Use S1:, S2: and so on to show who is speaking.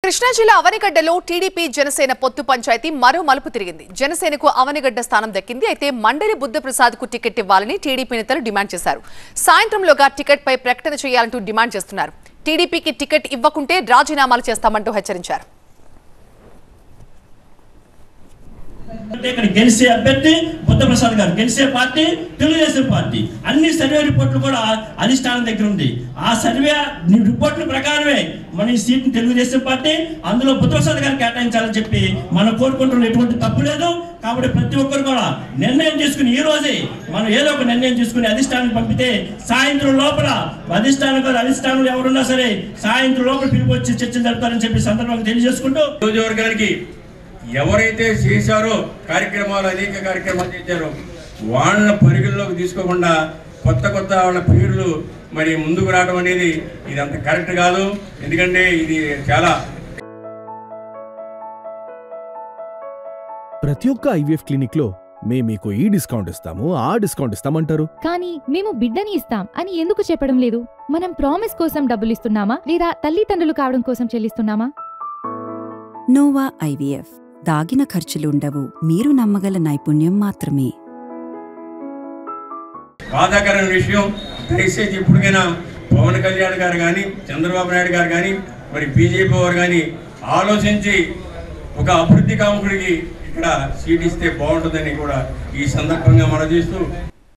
S1: కృష్ణా జిల్లా అవనిగడ్డలో టీడీపీ జనసేన పొత్తు పంచాయతీ మరో మలుపు తిరిగింది. జనసేనకు అవనిగడ్డ స్థానం దక్కింది. అయితే మండలి బుద్ధప్రసాద్ కు టికెట్ ఇవ్వాలని టీడీపీ నేతలు డిమాండ్ చేశారు. సాయంత్రంలోగా టికెట్ పై ప్రకటన చేయాలంటూ డిమాండ్ చేస్తున్నారు. టీడీపీకి టికెట్ ఇవ్వకుంటే రాజీనామాలు చేస్తామంటూ హెచ్చరించారు.
S2: ఇక్కడ గెలిచే అభ్యర్థి బుద్ధప్రసాద్ గారు, గెలిచే పార్టీ తెలుగుదేశం పార్టీ. అన్ని సర్వే రిపోర్ట్లు కూడా అధిష్టానం దగ్గర ఉంది. ఆ సర్వే రిపోర్ట్ల ప్రకారమే మన ఈ సీట్ని తెలుగుదేశం పార్టీ అందులో బుద్ధప్రసాద్ గారు కేటాయించాలని చెప్పి మనం కోరుకుంటున్న ఎటువంటి తప్పు లేదు. కాబట్టి ప్రతి ఒక్కరు కూడా నిర్ణయం తీసుకుని ఈ రోజే మనం ఏదో ఒక నిర్ణయం తీసుకుని అధిష్టానానికి పంపితే సాయంత్రం లోపల అధిష్టానంలో ఎవరున్నా సరే సాయంత్రం లోపల పిలుపు వచ్చి చర్చలు జరుపుతారని చెప్పి సందర్భంగా తెలియజేసుకుంటూ
S3: నియోజకవర్గానికి ఎవరైతే చేశారో కార్యక్రమాలు అనేక కార్యక్రమాలు చేశారో వాళ్ళ పరిగణలోకి తీసుకోకుండా కొత్త వాళ్ళ పేర్లు మరి ముందుకు రావడం అనేది ఇది అంత కరెక్ట్ కాదు. ఎందుకంటే ఇది చాలా
S4: ప్రతి ఒక్క ఐవీఎఫ్ క్లినిక్ లో మేము మీకు ఈ డిస్కౌంట్ ఇస్తాము ఆ డిస్కౌంట్ ఇస్తామంటారు,
S5: కానీ మేము బిడ్డని ఇస్తాం అని ఎందుకు చెప్పడం లేదు? మనం ప్రామిస్ కోసం డబ్బులు ఇస్తున్నామా లేదా తల్లిదండ్రులు కావడం కోసం చెల్లిస్తున్నామా?
S6: నోవా ఐవీఎఫ్ దాగిన ఖర్చులుండవు, మీరు నమ్మగల నైపుణ్యం మాత్రమే.
S3: బాధాకరమైన విషయం. దయచేసి ఇప్పటికైనా పవన్ కళ్యాణ్ గారు కానీ చంద్రబాబు నాయుడు గారు కానీ మరి బీజేపీ వారు కానీ ఆలోచించి ఒక అభివృద్ధి కాముకుడికి ఇక్కడ సీట్ ఇస్తే బాగుంటుందని కూడా ఈ సందర్భంగా మనం చేస్తూ